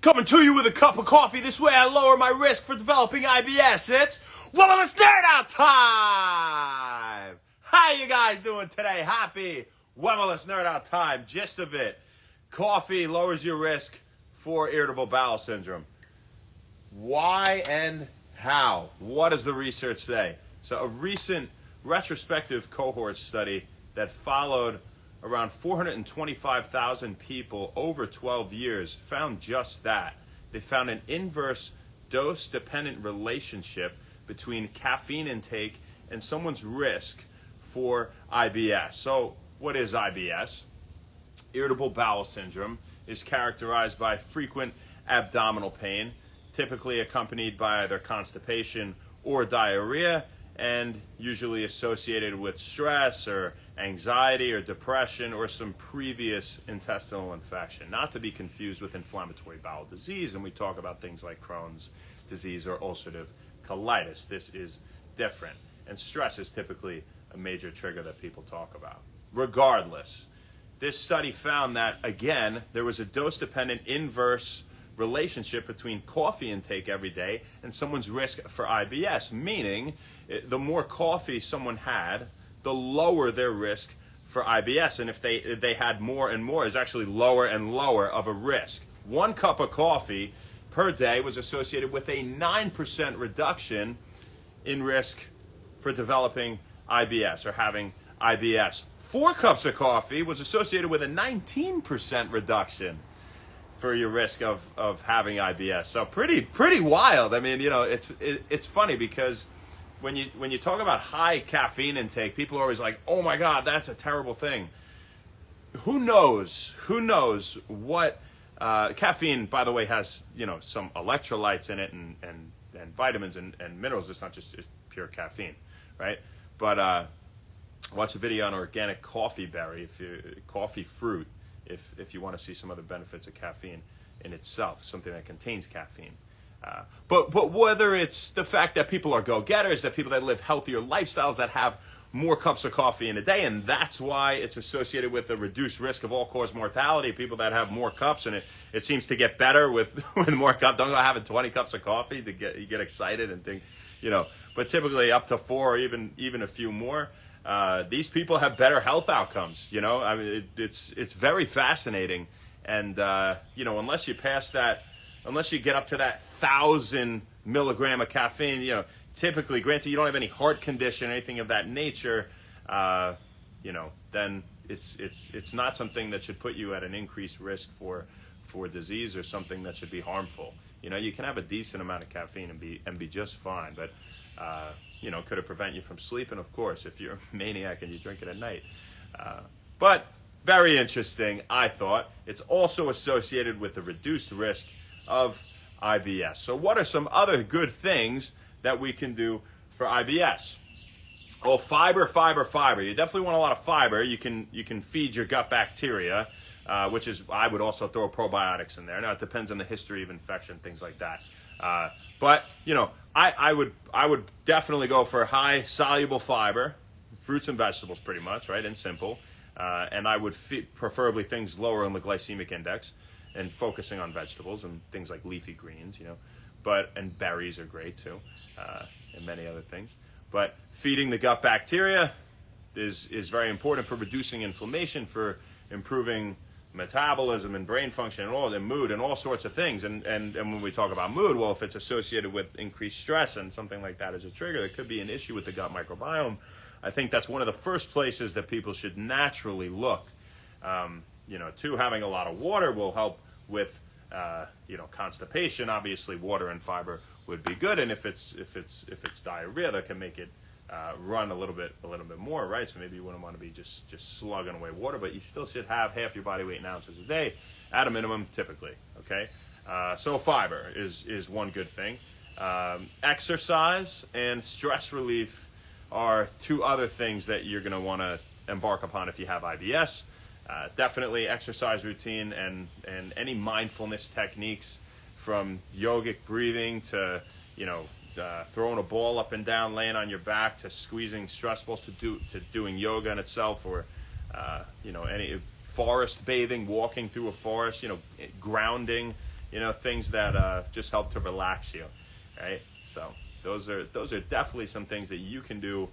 Coming to you with a cup of coffee. This way I lower my risk for developing IBS. It's Wellness Nerd Out time! How you guys doing today? Happy Wellness Nerd Out time. Gist of it. Coffee lowers your risk for irritable bowel syndrome. Why and how? What does the research say? So a recent retrospective cohort study that followed around 425,000 people over 12 years found just that. They found an inverse dose-dependent relationship between caffeine intake and someone's risk for IBS. So what is IBS? Irritable bowel syndrome is characterized by frequent abdominal pain, typically accompanied by either constipation or diarrhea, and usually associated with stress or anxiety or depression or some previous intestinal infection. Not to be confused with inflammatory bowel disease, and we talk about things like Crohn's disease or ulcerative colitis. This is different, and stress is typically a major trigger that people talk about. Regardless, this study found that, again, there was a dose-dependent inverse relationship between coffee intake every day and someone's risk for IBS, meaning the more coffee someone had, the lower their risk for IBS. And if they had more and more, is actually lower and lower of a risk. 1 cup of coffee per day was associated with a 9% reduction in risk for developing IBS or having IBS. 4 cups of coffee was associated with a 19% reduction for your risk of having IBS. So pretty wild. I mean, you know, it's funny because when you talk about high caffeine intake, people are always like, "Oh my God, that's a terrible thing." Who knows what caffeine, by the way, has, you know, some electrolytes in it and vitamins and minerals. It's not just pure caffeine, right? But watch a video on organic coffee berry, coffee fruit, if you want to see some other benefits of caffeine in itself, something that contains caffeine. But whether it's the fact that people are go-getters, that people that live healthier lifestyles that have more cups of coffee in a day, and that's why it's associated with a reduced risk of all-cause mortality, people that have more cups, and it seems to get better with more cups. Don't go having 20 cups of coffee you get excited and think, you know, but typically up to 4 or even a few more. These people have better health outcomes, you know. I mean, it's very fascinating, and you know, unless you get up to that 1,000 milligram of caffeine, you know, typically, granted you don't have any heart condition or anything of that nature, you know, then it's not something that should put you at an increased risk for disease or something that should be harmful. You know, you can have a decent amount of caffeine and be just fine, but you know, could it prevent you from sleeping? Of course, if you're a maniac and you drink it at night. But very interesting, I thought. It's also associated with a reduced risk of IBS. So what are some other good things that we can do for IBS? Well, fiber. You definitely want a lot of fiber. You can feed your gut bacteria, which is, I would also throw probiotics in there. Now, it depends on the history of infection, things like that. But, you know, I would definitely go for high soluble fiber, fruits and vegetables pretty much, right, and simple. And I would preferably things lower on the glycemic index, and focusing on vegetables and things like leafy greens, you know, and berries are great too, and many other things. But feeding the gut bacteria is very important for reducing inflammation, for improving metabolism and brain function and mood and all sorts of things. And when we talk about mood, well, if it's associated with increased stress and something like that as a trigger, there could be an issue with the gut microbiome. I think that's one of the first places that people should naturally look. You know, too, having a lot of water will help with you know, constipation. Obviously, water and fiber would be good, and if it's diarrhea, that can make it run a little bit more, right? So maybe you wouldn't want to be just slugging away water, but you still should have half your body weight in ounces a day at a minimum, typically. Okay, so fiber is one good thing. Exercise and stress relief are 2 other things that you're going to want to embark upon if you have IBS. Definitely exercise routine and any mindfulness techniques, from yogic breathing to, you know, throwing a ball up and down, laying on your back, to squeezing stress balls, to doing yoga in itself, or you know, any forest bathing, walking through a forest, you know, grounding, things that just help to relax you, right? So those are definitely some things that you can do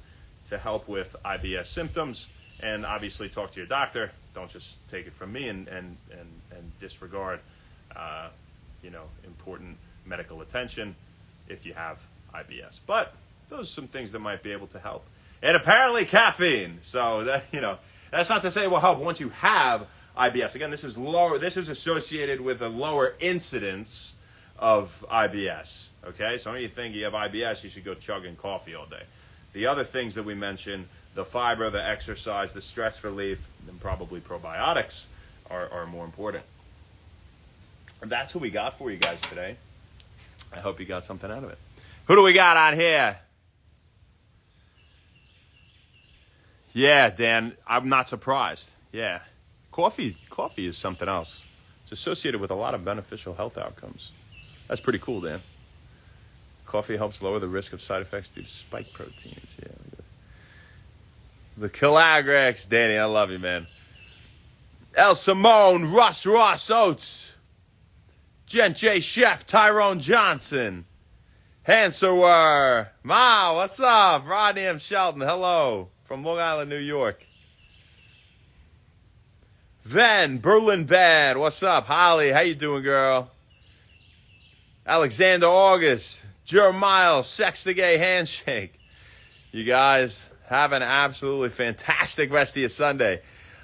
to help with IBS symptoms. And obviously talk to your doctor. Don't just take it from me and disregard important medical attention if you have IBS. But those are some things that might be able to help. And apparently caffeine. So that, that's not to say it will help once you have IBS. Again, this is lower. This is associated with a lower incidence of IBS. Okay, so when you think you have IBS, you should go chugging coffee all day. The other things that we mentioned, the fiber, the exercise, the stress relief, and probably probiotics are more important. And that's what we got for you guys today. I hope you got something out of it. Who do we got on here? Yeah, Dan, I'm not surprised. Yeah. Coffee is something else. It's associated with a lot of beneficial health outcomes. That's pretty cool, Dan. Coffee helps lower the risk of side effects due to spike proteins. Yeah. The Calagrex, Danny, I love you, man. El Simone, Russ Oates, Gent J Chef, Tyrone Johnson, Hanserwer, Ma, what's up? Rodney M. Shelton, hello, from Long Island, New York. Ven, Berlin Bad, what's up? Holly, how you doing, girl? Alexander August, Jeremiah, Sex the Gay Handshake. You guys have an absolutely fantastic rest of your Sunday.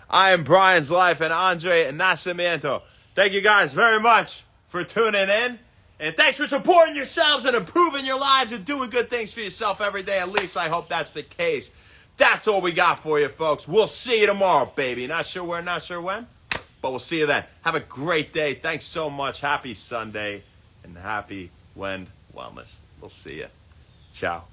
I am Brian's Life and Andre Nascimento. Thank you guys very much for tuning in. And thanks for supporting yourselves and improving your lives and doing good things for yourself every day. At least I hope that's the case. That's all we got for you, folks. We'll see you tomorrow, baby. Not sure where, not sure when, but we'll see you then. Have a great day. Thanks so much. Happy Sunday and happy Wend Wellness. We'll see you. Ciao.